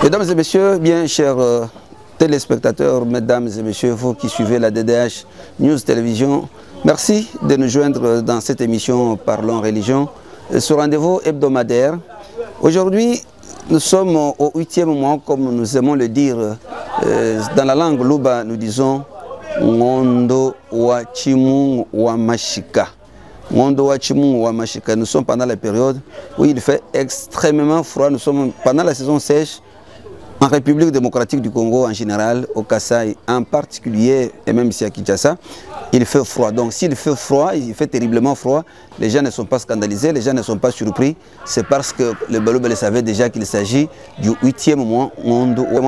Mesdames et messieurs, bien chers téléspectateurs, mesdames et messieurs, vous qui suivez la DDH News Télévision, merci de nous joindre dans cette émission Parlons Religion, ce rendez-vous hebdomadaire. Aujourd'hui, nous sommes au 8e mois, comme nous aimons le dire dans la langue Luba, nous disons Ngondo wa Chimungu wa Mashika. Ngondo wa Chimungu wa Mashika. Nous sommes pendant la période où il fait extrêmement froid. Nous sommes pendant la saison sèche en République démocratique du Congo en général, au Kasaï en particulier, et même ici à Kinshasa, il fait froid. Donc s'il fait froid, il fait terriblement froid, les gens ne sont pas scandalisés, les gens ne sont pas surpris. C'est parce que le Baloubele savait déjà qu'il s'agit du 8e mois.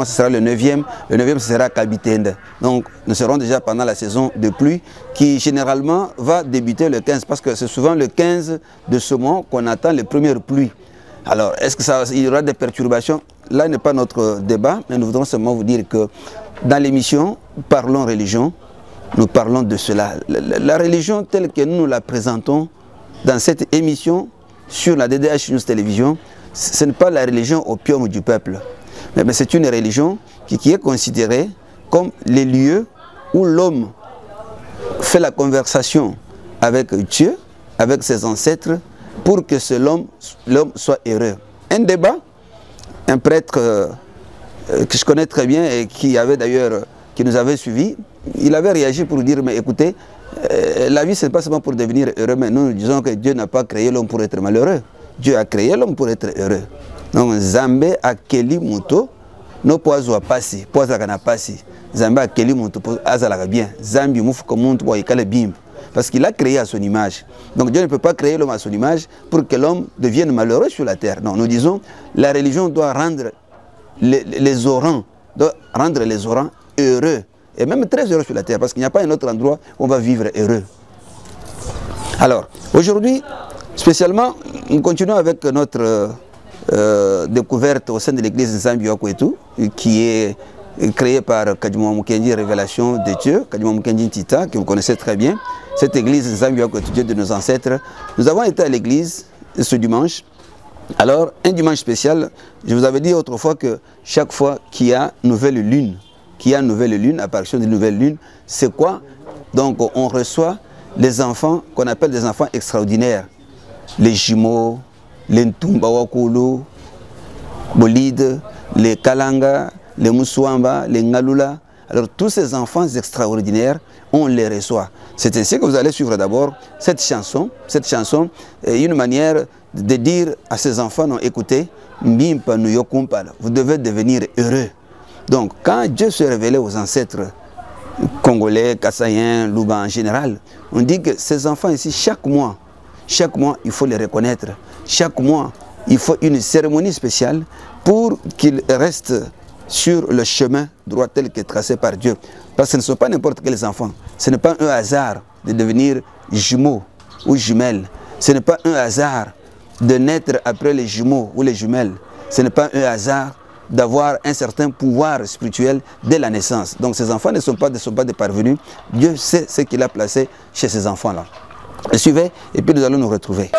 Ce sera le 9e. Le 9e, ce sera Kabitende. Donc nous serons déjà pendant la saison de pluie qui généralement va débuter le 15, parce que c'est souvent le 15 de ce mois qu'on attend les premières pluies. Alors, est-ce qu'il y aura des perturbations? Là n'est pas notre débat, mais nous voudrons seulement vous dire que dans l'émission Parlons Religion, nous parlons de cela. La religion telle que nous la présentons dans cette émission sur la DDH News Télévision, ce n'est pas la religion opium du peuple, mais c'est une religion qui est considérée comme les lieux où l'homme fait la conversation avec Dieu, avec ses ancêtres, pour que l'homme soit heureux. Un débat, un prêtre que je connais très bien et qui nous avait suivis, il avait réagi pour dire, mais écoutez, la vie ce n'est pas seulement pour devenir heureux, mais nous disons que Dieu n'a pas créé l'homme pour être malheureux. Dieu a créé l'homme pour être heureux. Donc Zambé a keli muto, no poazo a passi, poazo a passi. Zambé a keli muto, azalaga bien. Zambi mouf comme muto wa ikale bim. Parce qu'il a créé à son image. Donc Dieu ne peut pas créer l'homme à son image pour que l'homme devienne malheureux sur la terre. Non, nous disons, la religion doit rendre les orants heureux. Et même très heureux sur la terre, parce qu'il n'y a pas un autre endroit où on va vivre heureux. Alors, aujourd'hui, spécialement, nous continuons avec notre découverte au sein de l'église Nzambi Wakwetu, qui est créée par Kadjuma Mukendi, Révélation de Dieu, Kadjuma Mukendi Tita, que vous connaissez très bien. Cette église Nzambi Wakwetu, Dieu de nos ancêtres. Nous avons été à l'église ce dimanche. Alors, un dimanche spécial, je vous avais dit autrefois que chaque fois qu'il y a nouvelle lune, apparition de nouvelle lune, c'est quoi? Donc, on reçoit les enfants qu'on appelle des enfants extraordinaires. Les jumeaux, les Ntumba Wakulu, Bolide, les Kalanga, les Mousouamba, les Ngalula. Alors, tous ces enfants extraordinaires, on les reçoit. C'est ainsi que vous allez suivre d'abord cette chanson. Cette chanson est une manière de dire à ces enfants, non, écoutez, vous devez devenir heureux. Donc, quand Dieu se révélait aux ancêtres congolais, kassaïens, louba en général, on dit que ces enfants ici, chaque mois, il faut les reconnaître. Chaque mois, il faut une cérémonie spéciale pour qu'ils restent sur le chemin droit tel que tracé par Dieu. Parce que ce ne sont pas n'importe quels enfants. Ce n'est pas un hasard de devenir jumeaux ou jumelles. Ce n'est pas un hasard de naître après les jumeaux ou les jumelles. Ce n'est pas un hasard d'avoir un certain pouvoir spirituel dès la naissance. Donc ces enfants ne sont pas des parvenus. Dieu sait ce qu'il a placé chez ces enfants-là. Suivez, et puis nous allons nous retrouver.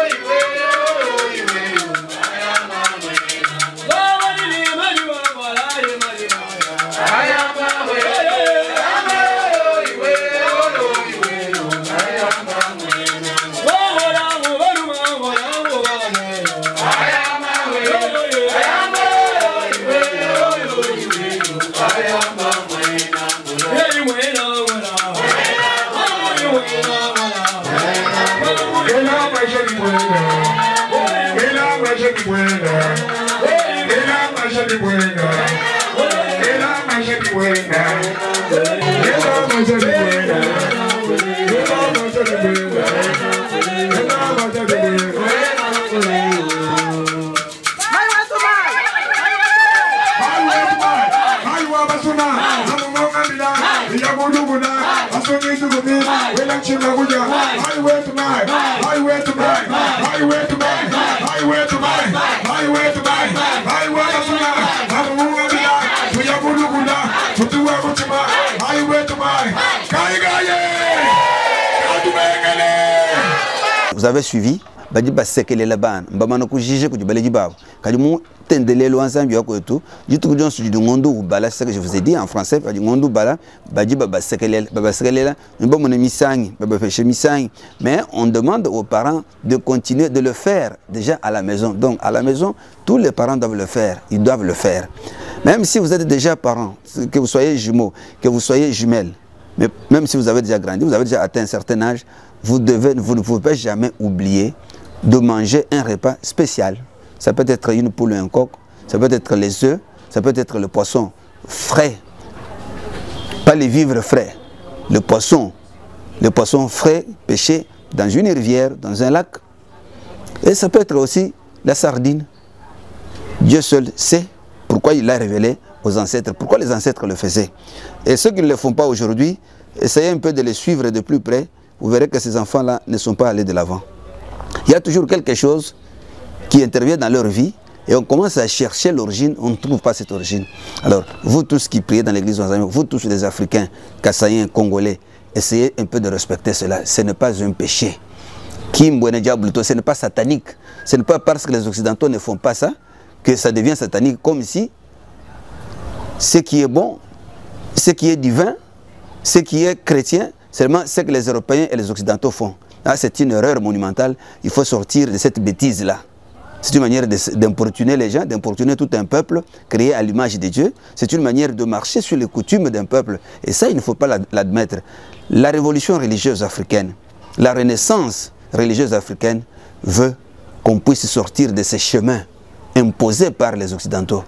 Vous avez suivi badi ba sekele la ban mbamana ku jije ku baleji ba kadi mu tendele lo ensemble yako tout jitu ku jonsu du ngondo ou bala, c'est ce que je vous ai dit en français, badi ngondo bala badi ba sekele la mbamona misangi ba fêcher misangi, mais on demande aux parents de continuer de le faire déjà à la maison. Donc à la maison tous les parents doivent le faire, ils doivent le faire. Même si vous êtes déjà parents, que vous soyez jumeaux, que vous soyez jumelles, mais même si vous avez déjà grandi, vous avez déjà atteint un certain âge, vous ne pouvez jamais oublier de manger un repas spécial. Ça peut être une poule et un coq, ça peut être les œufs, ça peut être le poisson frais. Pas les vivres frais, le poisson frais pêché dans une rivière, dans un lac. Et ça peut être aussi la sardine. Dieu seul sait pourquoi il l'a révélé aux ancêtres, pourquoi les ancêtres le faisaient. Et ceux qui ne le font pas aujourd'hui, essayez un peu de les suivre de plus près, vous verrez que ces enfants-là ne sont pas allés de l'avant. Il y a toujours quelque chose qui intervient dans leur vie et on commence à chercher l'origine, on ne trouve pas cette origine. Alors, vous tous qui priez dans l'église, vous tous les Africains, Kassaïens, Congolais, essayez un peu de respecter cela. Ce n'est pas un péché. Ce n'est pas satanique. Ce n'est pas parce que les Occidentaux ne font pas ça que ça devient satanique, comme si ce qui est bon, ce qui est divin, ce qui est chrétien, seulement ce que les Européens et les Occidentaux font. C'est une erreur monumentale. Il faut sortir de cette bêtise-là. C'est une manière d'importuner les gens, d'importuner tout un peuple créé à l'image de Dieu. C'est une manière de marcher sur les coutumes d'un peuple. Et ça, il ne faut pas l'admettre. La révolution religieuse africaine, la renaissance religieuse africaine veut qu'on puisse sortir de ces chemins imposés par les Occidentaux,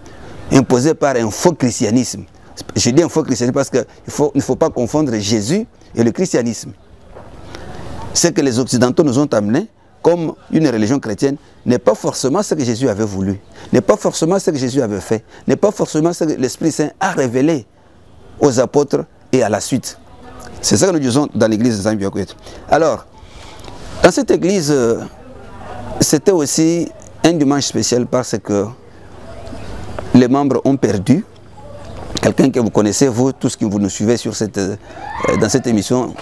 imposés par un faux christianisme. Je dis un faux christianisme parce qu'il ne faut pas confondre Jésus et le christianisme. Ce que les Occidentaux nous ont amené comme une religion chrétienne n'est pas forcément ce que Jésus avait voulu, n'est pas forcément ce que Jésus avait fait, n'est pas forcément ce que l'Esprit Saint a révélé aux apôtres et à la suite. C'est ça que nous disons dans l'église de Zambia-Kwet. Alors, dans cette église, c'était aussi un dimanche spécial parce que les membres ont perdu quelqu'un que vous connaissez, vous, tous qui vous nous suivez sur dans cette émission,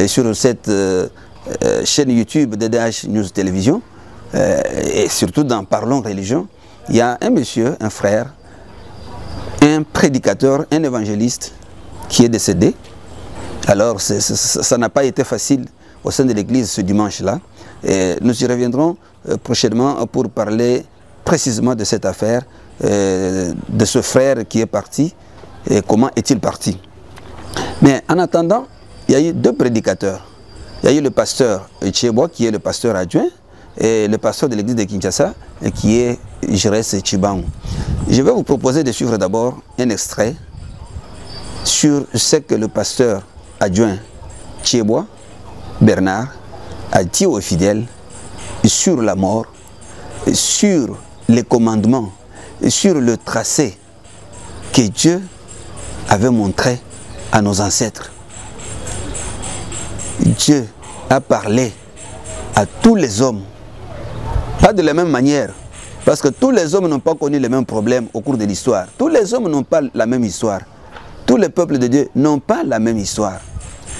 sur cette chaîne YouTube DDH News Télévision, et surtout dans Parlons Religion. Il y a un monsieur, un frère, un prédicateur, un évangéliste qui est décédé. Alors ça n'a pas été facile au sein de l'église ce dimanche-là. Et nous y reviendrons prochainement pour parler précisément de cette affaire, de ce frère qui est parti et comment est-il parti. Mais en attendant, il y a eu deux prédicateurs. Il y a eu le pasteur Tcheboa qui est le pasteur adjoint et le pasteur de l'église de Kinshasa qui est Jérès Tchibang. Je vais vous proposer de suivre d'abord un extrait sur ce que le pasteur adjoint Tcheboa, Bernard, a dit aux fidèles sur la mort, sur les commandements, sur le tracé que Dieu avait montré à nos ancêtres. Dieu a parlé à tous les hommes, pas de la même manière, parce que tous les hommes n'ont pas connu les mêmes problèmes au cours de l'histoire. Tous les hommes n'ont pas la même histoire. Tous les peuples de Dieu n'ont pas la même histoire.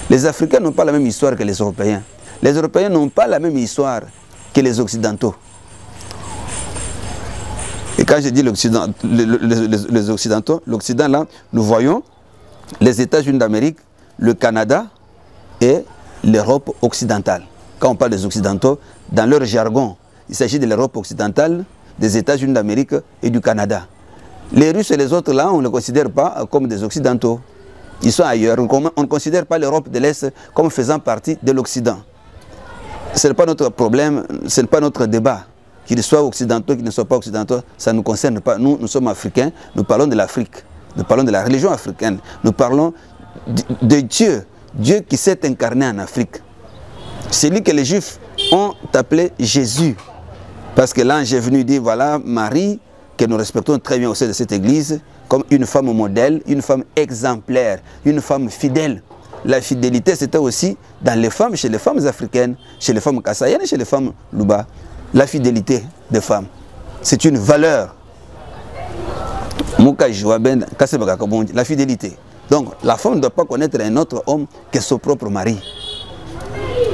Les Africains n'ont pas la même histoire que les Européens. Les Européens n'ont pas la même histoire que les Occidentaux. Et quand je dis l'Occident, les Occidentaux, l'Occident là, nous voyons les États-Unis d'Amérique, le Canada et l'Europe occidentale. Quand on parle des Occidentaux, dans leur jargon, il s'agit de l'Europe occidentale, des États-Unis d'Amérique et du Canada. Les Russes et les autres là, on ne les considère pas comme des Occidentaux. Ils sont ailleurs. On ne considère pas l'Europe de l'Est comme faisant partie de l'Occident. Ce n'est pas notre problème, ce n'est pas notre débat. Qu'ils soient occidentaux, qu'ils ne soient pas occidentaux, ça ne nous concerne pas. Nous, nous sommes africains, nous parlons de l'Afrique, nous parlons de la religion africaine, nous parlons de Dieu, Dieu qui s'est incarné en Afrique. Celui que les Juifs ont appelé Jésus. Parce que l'ange est venu dire, voilà Marie, que nous respectons très bien au sein de cette église, comme une femme modèle, une femme exemplaire, une femme fidèle. La fidélité, c'était aussi dans les femmes, chez les femmes africaines, chez les femmes kassaïennes, chez les femmes louba. La fidélité des femmes, c'est une valeur. La fidélité. Donc, la femme ne doit pas connaître un autre homme que son propre mari.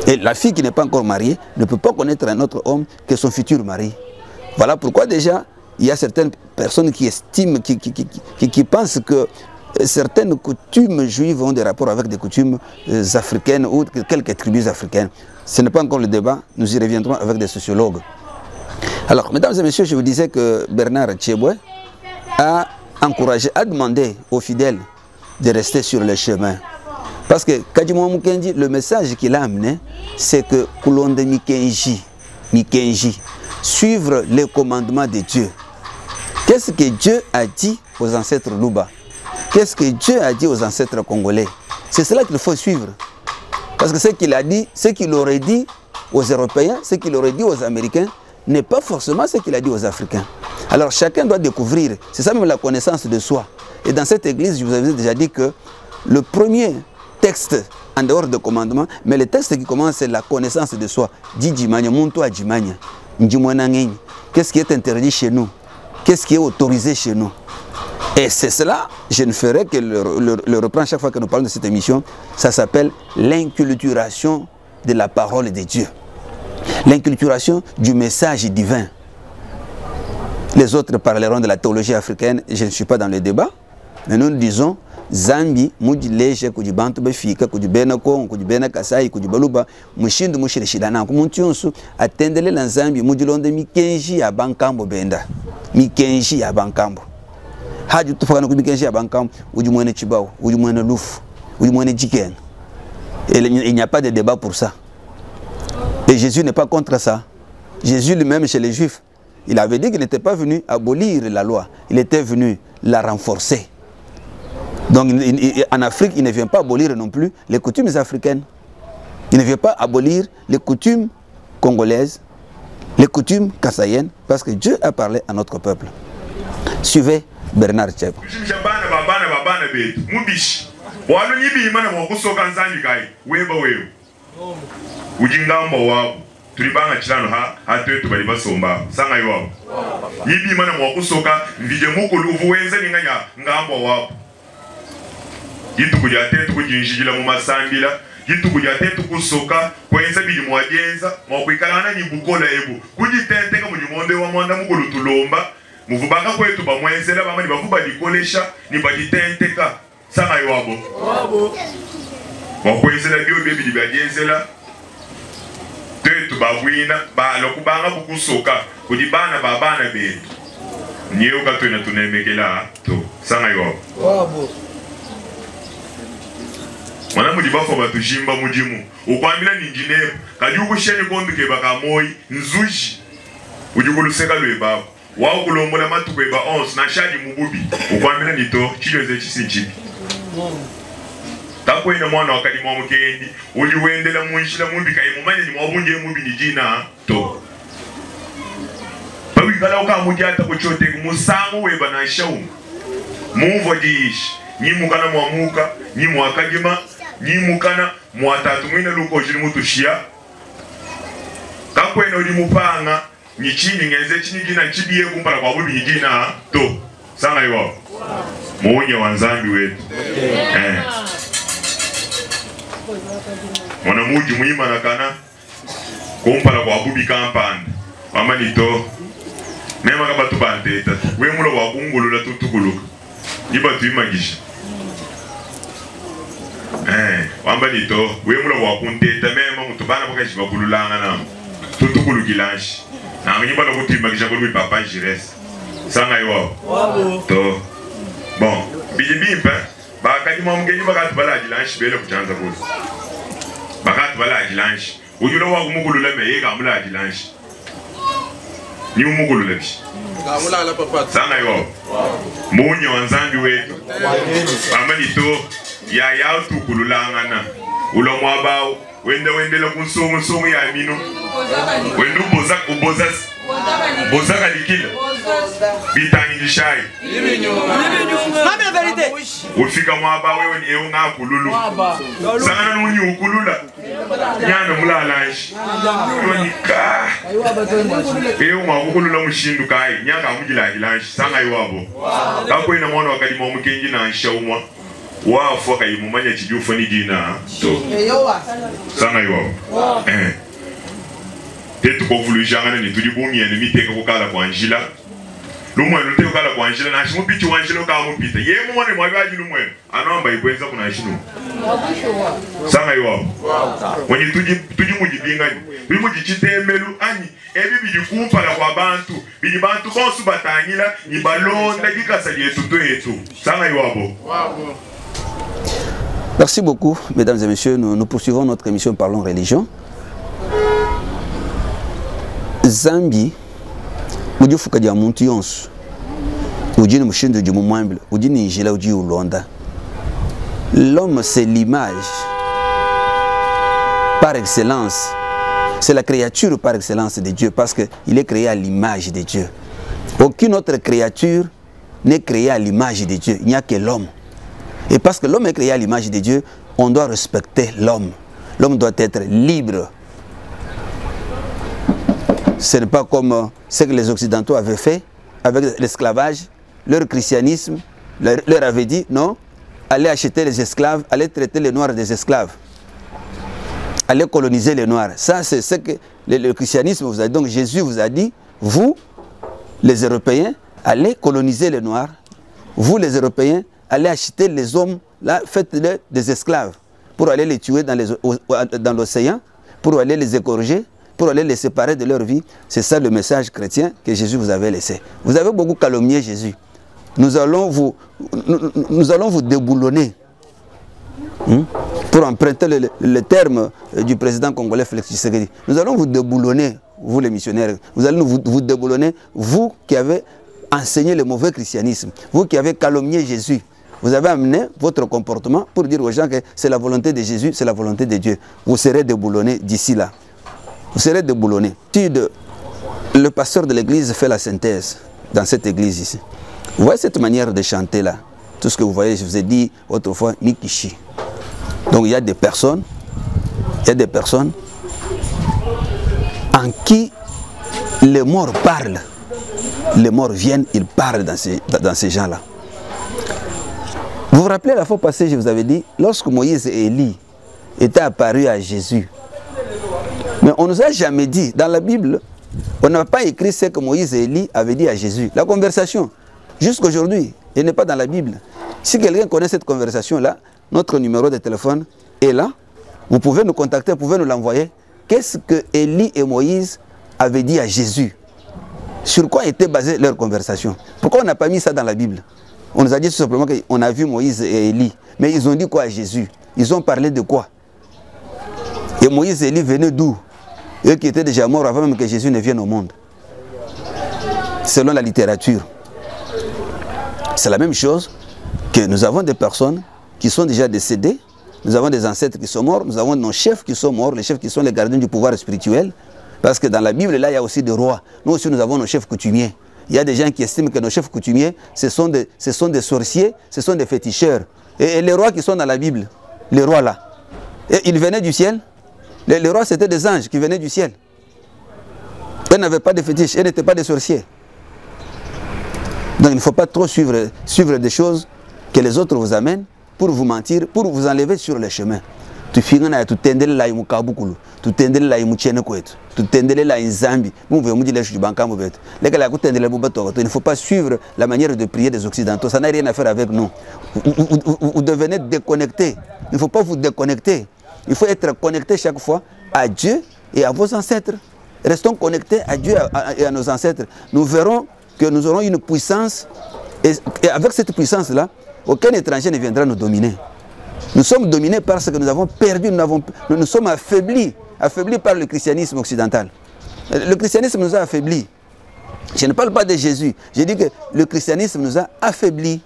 Et la fille qui n'est pas encore mariée ne peut pas connaître un autre homme que son futur mari. Voilà pourquoi déjà, il y a certaines personnes qui estiment, qui pensent que certaines coutumes juives ont des rapports avec des coutumes africaines ou quelques tribus africaines. Ce n'est pas encore le débat, nous y reviendrons avec des sociologues. Alors, mesdames et messieurs, je vous disais que Bernard Tchieboué a encouragé, a demandé aux fidèles de rester sur le chemin. Parce que Kadjimo Mukenji, le message qu'il a amené, c'est que Koulonde Mikenji, suivre les commandements de Dieu. Qu'est-ce que Dieu a dit aux ancêtres Luba? Qu'est-ce que Dieu a dit aux ancêtres congolais? C'est cela qu'il faut suivre. Parce que ce qu'il a dit, ce qu'il aurait dit aux Européens, ce qu'il aurait dit aux Américains, n'est pas forcément ce qu'il a dit aux Africains. Alors chacun doit découvrir, c'est ça même la connaissance de soi. Et dans cette église, je vous avais déjà dit que le premier texte en dehors de commandement, mais le texte qui commence, c'est la connaissance de soi. Qu'est-ce qui est interdit chez nous? Qu'est-ce qui est autorisé chez nous? Et c'est cela, je ne ferai que le reprendre chaque fois que nous parlons de cette émission, ça s'appelle l'inculturation de la parole de Dieu. L'inculturation du message divin. Les autres parleront de la théologie africaine, je ne suis pas dans le débat, mais nous disons Zambi, Mudileje, Kudibantu Befika, Kudibena Kong, Kudibena Kasai, Kudibaluba, Mushindu Mushirishidana, Kumuntionsu, attendez la Zambi, Mudilonde Mikenji à Bankambo Benda, Mikenji à Bankambo. Hadi Tufana Mikenji à Bankambo, ou du moins Chibao, ou du moins Louf, ou du moins Jiken. Et il n'y a pas de débat pour ça. Et Jésus n'est pas contre ça. Jésus lui-même chez les Juifs, il avait dit qu'il n'était pas venu abolir la loi, il était venu la renforcer. Donc en Afrique, il ne vient pas abolir non plus les coutumes africaines. Il ne vient pas abolir les coutumes congolaises, les coutumes kassayennes, parce que Dieu a parlé à notre peuple. Suivez Bernard Tchieboué. Tulibanga chilano hatu bali basomba sanga iwabo yibi mana mwakusoka mvije muko luvuwenze ninganya ngambo wapo yitu kujya tetu kujinjijila mu masambila yitu kujya tetu kusoka kwenza bili mwajenza mwakwikalana ni bukola ebu kujitenteka mu monde wa mwanda muko lutulomba muvubanga kwetu bamwenzela bamani bavuba likolesha ni bajitenteka sanga iwabo wabo mwakwenzela bio bibili bajenzela tetu bawina balo kubanga bukusoka kudibana babana betu niyo katwena tunemekela to sanga yo wabo mwana mudibafo batujimba mudimu ukwambila ninginepo kajuku sheni konduke bakamoyi nzuji ujikuluseka lwebabo wao kulombola matukweba 11 na shaji mububi ukwambila nito chiloze chisinchipi tako ina mwana wakati mwa mukendi uliwendela munshila mumbika imumanye ni mwabunje mubi ni jina to bawikala uka mujata kuchote musango weba na shawu muvo dish nyimukana mwamuka nyimwakajima nyimukana mwatatu mwina luko jiri mutushia kako ina ulimupanga nyichini ngeze chini jina chibiye kumpala kwa bubi ni jina to sanga iwa muunye wanzambi wetu mwana muji muima nakana kumpala kwa bubi kampanda mama nito mema kaba tubanteta we mulo wa kungulula tutukuluka iba tuimagisha wamba nito we mulo wa kunteta mema mutubana bakashi bakululanga na tutukulukilanshi na ngiba no kutimagisha kulubi papa jires sanga iwa to bon bijibimpa bakati mwamgenyi bakati balaji lanshi bele kuchanza kuzi bakati balaji lanshi ujulo wa kumukulula meye kamulaji lanshi ni umukulula bishi kamulala papa sanga yo munye wanzambi wetu amanito ya tukululangana ulo mwabao wendela kunsungu ya mino wendu bozaka likila bitangi jishai mame verite ufika mwaba wewe ni eunga kululu sana nuni ukulula nyana mulalashi yonika eunga ukulula mushindu kai nyanga mujila gilashi sanga iwabo kako ina mwana wakati mwa mukenji na nshaumwa wa foka imumanya chidu foni dina to sanga yo tetu ko vulu jangana ni tudi bumi en mi teka ko kala ko anjila lu mo no teka kala ko anjila na shimu pichi wanjila ka mo pita ye mo ne mo ba jilu mo anomba ibwenza kuna shinu sanga yo woni tudi mu jibinga bi mu jitemelu ani ebi bijikumpa la kwa bantu bijibantu konsu batangila ni balonda dikasali yetu sanga yo abo. Merci beaucoup, mesdames et messieurs. Nous poursuivons notre émission Parlons Religion. Zambi, uji fuka dia muntu yonsu, uji ni mushindo di mumwambile, uji ni injila uji ulonda. L'homme c'est l'image par excellence, c'est la créature par excellence de Dieu parce qu'il est créé à l'image de Dieu. Aucune autre créature n'est créée à l'image de Dieu, il n'y a que l'homme. Et parce que l'homme est créé à l'image de Dieu, on doit respecter l'homme. L'homme doit être libre. Ce n'est pas comme ce que les Occidentaux avaient fait avec l'esclavage. Leur christianisme leur avait dit non, allez acheter les esclaves, allez traiter les Noirs des esclaves. Allez coloniser les Noirs. Ça, c'est ce que le christianisme vous a dit. Donc Jésus vous a dit, vous, les Européens, allez coloniser les Noirs. Vous, les Européens, allez acheter les hommes, là, faites-les des esclaves pour aller les tuer dans l'océan, pour aller les égorger, pour aller les séparer de leur vie. C'est ça le message chrétien que Jésus vous avait laissé. Vous avez beaucoup calomnié Jésus. Nous allons vous déboulonner. Pour emprunter le terme du président congolais Félix Tshisekedi. Nous allons vous déboulonner, vous les missionnaires. Vous allez vous déboulonner, vous qui avez enseigné le mauvais christianisme, vous qui avez calomnié Jésus. Vous avez amené votre comportement pour dire aux gens que c'est la volonté de Jésus, c'est la volonté de Dieu. Vous serez déboulonnés d'ici là. Vous serez déboulonnés. Le pasteur de l'église fait la synthèse dans cette église ici. Vous voyez cette manière de chanter là. Tout ce que vous voyez, je vous ai dit autrefois, Nikishi. Donc il y a des personnes en qui les morts parlent. Les morts viennent, ils parlent dans ces gens-là. Vous vous rappelez la fois passée, je vous avais dit, lorsque Moïse et Élie étaient apparus à Jésus, mais on ne nous a jamais dit, dans la Bible, on n'a pas écrit ce que Moïse et Élie avaient dit à Jésus. La conversation, jusqu'aujourd'hui, elle n'est pas dans la Bible. Si quelqu'un connaît cette conversation-là, notre numéro de téléphone est là. Vous pouvez nous contacter, vous pouvez nous l'envoyer. Qu'est-ce que Élie et Moïse avaient dit à Jésus? Sur quoi était basée leur conversation? Pourquoi on n'a pas mis ça dans la Bible? On nous a dit tout simplement qu'on a vu Moïse et Élie. Mais ils ont dit quoi à Jésus? Ils ont parlé de quoi? Et Moïse et Élie venaient d'où? Eux qui étaient déjà morts avant même que Jésus ne vienne au monde. Selon la littérature. C'est la même chose que nous avons des personnes qui sont déjà décédées. Nous avons des ancêtres qui sont morts. Nous avons nos chefs qui sont morts. Les chefs qui sont les gardiens du pouvoir spirituel. Parce que dans la Bible, là, il y a aussi des rois. Nous aussi, nous avons nos chefs coutumiers. Il y a des gens qui estiment que nos chefs coutumiers, ce sont des sorciers, ce sont des féticheurs. Et les rois qui sont dans la Bible, les rois là, et ils venaient du ciel. Les rois, c'était des anges qui venaient du ciel. Ils n'avaient pas de fétiches, ils n'étaient pas des sorciers. Donc il ne faut pas trop suivre des choses que les autres vous amènent pour vous mentir, pour vous enlever sur le chemin. Tu finis à tout tendel la imukabukulu, tu tendel la imuchene kwetu, tu tendel la inzambi, vous pouvez me dire les banca mouvet. Les gars, il ne faut pas suivre la manière de prier des Occidentaux, ça n'a rien à faire avec nous. Vous devenez déconnecté. Il ne faut pas vous déconnecter. Il faut être connecté chaque fois à Dieu et à vos ancêtres. Restons connectés à Dieu et à nos ancêtres. Nous verrons que nous aurons une puissance et avec cette puissance-là, aucun étranger ne viendra nous dominer. Nous sommes dominés parce que nous avons perdu, nous sommes affaiblis par le christianisme occidental. Le christianisme nous a affaiblis. Je ne parle pas de Jésus, je dis que le christianisme nous a affaiblis.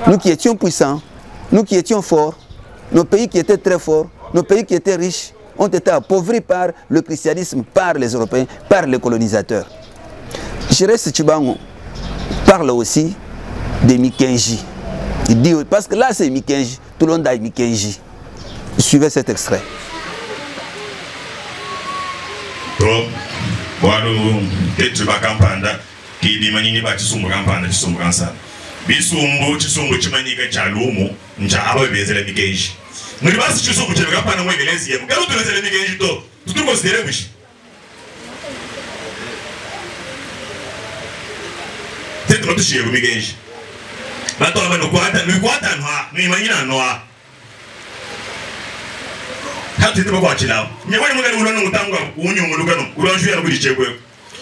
Nous qui étions puissants, nous qui étions forts, nos pays qui étaient très forts, nos pays qui étaient riches, ont été appauvris par le christianisme, par les Européens, par les colonisateurs. Jérès Tchibango parle aussi de Mikenji. Il dit, parce que là c'est Mikenji, tout le monde a Mikenji. Suivez cet extrait. bisumbu chisumbu chimanyika chalumu nja aba bezela mikenji muri basi chisumbu chebeka pana mwe gelezi yemu galu tulezela mikenji to tukonsidere mushi tete notushiye ku mikenji bato abano kwata nwa nimanyina noa hati tete bakwa chilao nyabone mugani ulono ngutangwa unyumulukano ulanjuya no kudichekwe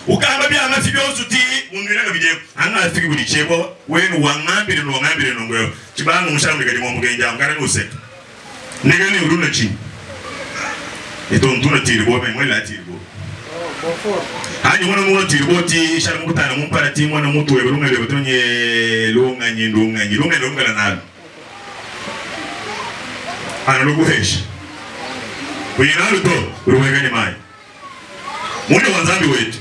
ukamba bya amafi byosuti unwiraga bije anga afiki budichekwa wenu wangambire no ngoyo kibanga mushamu kali mu mugenja ngana nuseka negani uruno chi itontuna tirbo be mwela tirbo hani mwana mwana tirbo ti shara mukutana mumpara ti mwana mutu we runga le batonye lunga nalo ana luguhesh Buyinalu to ruwegani mai Mundu wanzambi wetu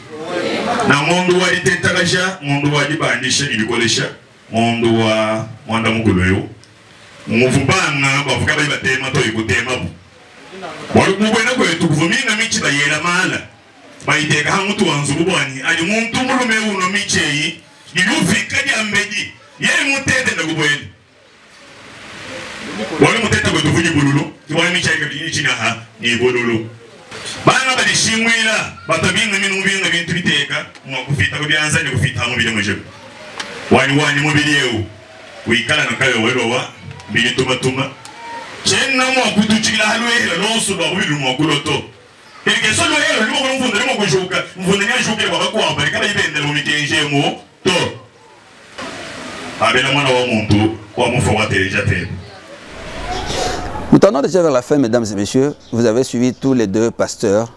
na mundu wa itetakasha mundu wa jibandisha ibikolesha mundu wa mwanda mukuluyo muvubanga bavuga bali batema to ikutema wali kubwena kwetu kuvuminga michi bayela mala bayiteka hamutu wanzububani ali muntu mulume uno micheyi ilufika jambeji yeye mutete ndakubwena wali mutete kwetu vuji bululu kiwali micheyi kabini china ha ni bululu bana balishimwila batabinga minubinga bintu biteka mwakufita ko byanza ni gufita mu bile muje wani mubiriyewu wikala nakayo werowa bituma chenna mwakutuchila halwehela lonso babubiru mwakuloto elike solo helo limo mvunda limo kujuka mvunda nyajuke baba kwa bali kala ibendele mu mitenje mu to abela mwana wa muntu wa mufa wa telejatel. Nous tendons déjà vers la fin, mesdames et messieurs. Vous avez suivi tous les deux pasteurs.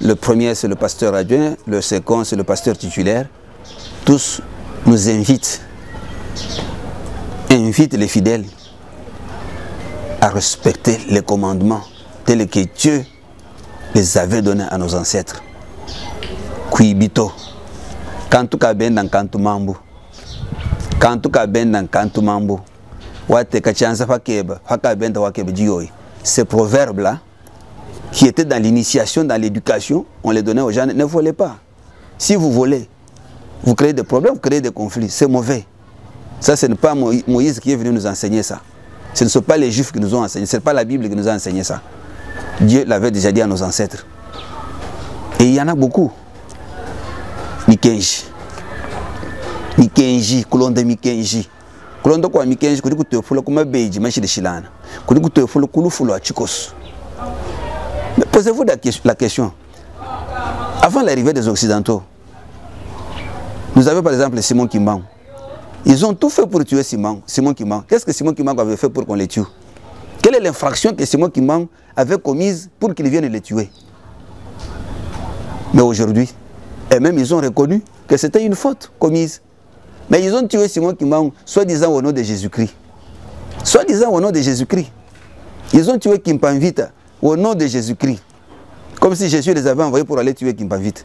Le premier, c'est le pasteur adjoint. Le second, c'est le pasteur titulaire. Tous nous invitent les fidèles à respecter les commandements tels que Dieu les avait donnés à nos ancêtres. Kuibito. Kantu kabenda kantu mambu. Kantu kabenda kantu mambu. Ces proverbes-là, qui étaient dans l'initiation, dans l'éducation, on les donnait aux gens, ne volez pas. Si vous volez, vous créez des problèmes, vous créez des conflits, c'est mauvais. Ça, ce n'est pas Moïse qui est venu nous enseigner ça. Ce ne sont pas les Juifs qui nous ont enseigné, ce n'est pas la Bible qui nous a enseigné ça. Dieu l'avait déjà dit à nos ancêtres. Et il y en a beaucoup. Mikenji, Kulonde Mikenji. Kulondo kwa mikenji kuri kutefula kuma beji mashirishilana kuri kutefula kulufulu a chikos. Mais posez-vous la question. Avant l'arrivée des Occidentaux, nous avions par exemple Simon Kimbangu. Ils ont tout fait pour tuer Simon Kimbangu. Qu'est-ce que Simon Kimbangu avait fait pour qu'on les tue? Quelle est l'infraction que Simon Kimbangu avait commise pour qu'ils viennent les tuer? Mais aujourd'hui, et même ils ont reconnu que c'était une faute commise. Mais ils ont tué Simon Kimbangu, soi-disant au nom de Jésus-Christ. Soi-disant au nom de Jésus-Christ. Ils ont tué Kimpanvita au nom de Jésus-Christ. Comme si Jésus les avait envoyés pour aller tuer Kimpanvita.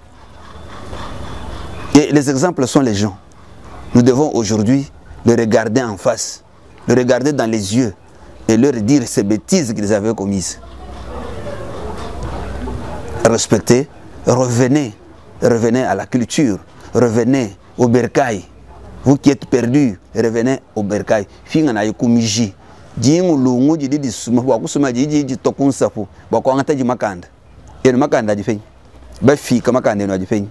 Et les exemples sont les gens. Nous devons aujourd'hui les regarder en face, les regarder dans les yeux et leur dire ces bêtises qu'ils avaient commises. Respectez, revenez à la culture, revenez au bercail. Vous qui êtes perdus, revenez au bercail. Fingana yukumiji. Jingu lungu jidi disuma wakusuma jidi tokunsapu. Bakwangata ji makanda. Eno makanda jifenyi. Ba fika makanda eno jifenyi.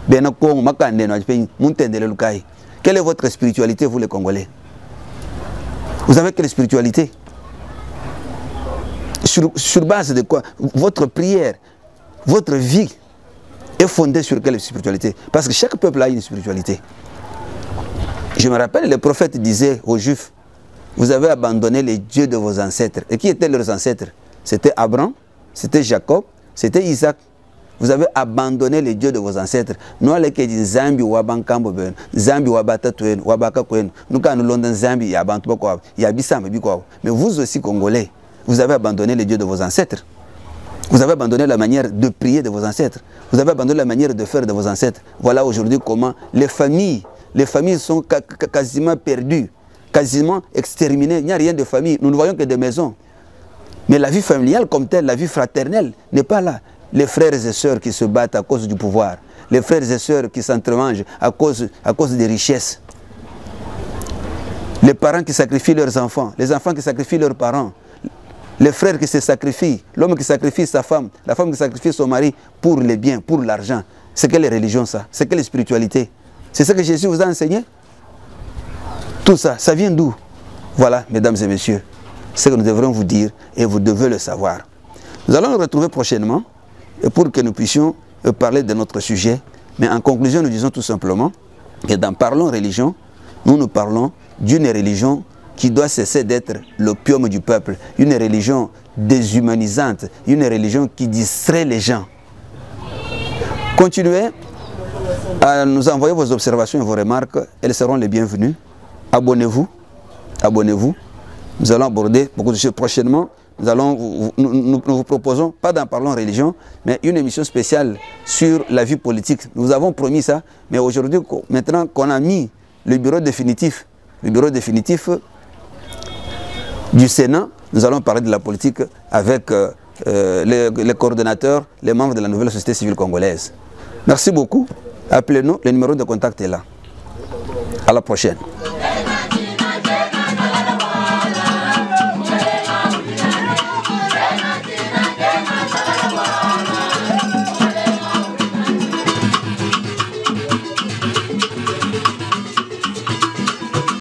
Bena kongo makanda eno jifenyi. Muntendele lukai. Quelle est votre spiritualité, vous les Congolais? Vous avez quelle spiritualité? Sur base de quoi? Votre prière, votre vie est fondée sur quelle spiritualité? Parce que chaque peuple a une spiritualité. Je me rappelle, le prophète disait aux Juifs, vous avez abandonné les dieux de vos ancêtres. Et qui étaient leurs ancêtres? C'était Abraham, c'était Jacob, c'était Isaac. Vous avez abandonné les dieux de vos ancêtres. Nous allons dire Zambi wabankambo ben, Zambi wabatatuen, wabakakuen. Nous quand nous londons Zambi yabantu quoi, yabisam biko. Mais vous aussi Congolais, vous avez abandonné les dieux de vos ancêtres. Vous avez abandonné la manière de prier de vos ancêtres. Vous avez abandonné la manière de faire de vos ancêtres. Voilà aujourd'hui comment les familles sont quasiment perdues, quasiment exterminées. Il n'y a rien de famille. Nous ne voyons que des maisons. Mais la vie familiale comme telle, la vie fraternelle n'est pas là. Les frères et sœurs qui se battent à cause du pouvoir. Les frères et sœurs qui s'entremangent à cause des richesses. les parents qui sacrifient leurs enfants, les enfants qui sacrifient leurs parents, les frères qui se sacrifient, l'homme qui sacrifie sa femme, la femme qui sacrifie son mari pour les biens, pour l'argent. C'est quelle religion ça? C'est quelle spiritualité? C'est ce que Jésus vous a enseigné? Tout ça, ça vient d'où? Voilà, mesdames et messieurs, ce que nous devrons vous dire et vous devez le savoir. Nous allons nous retrouver prochainement pour que nous puissions parler de notre sujet. Mais en conclusion, nous disons tout simplement que dans Parlons Religion, nous parlons d'une religion qui doit cesser d'être l'opium du peuple, une religion déshumanisante, une religion qui distrait les gens. Continuez à nous envoyer vos observations et vos remarques, elles seront les bienvenues. Abonnez-vous, abonnez-vous. Nous allons aborder beaucoup de choses prochainement. Nous vous proposons, pas d'en Parlons Religion, mais une émission spéciale sur la vie politique. Nous avons promis ça, mais aujourd'hui, maintenant qu'on a mis le bureau définitif du Sénat, nous allons parler de la politique avec les coordonnateurs, les membres de la nouvelle société civile congolaise. Merci beaucoup. Appelez-nous, le numéro de contact est là. À la prochaine.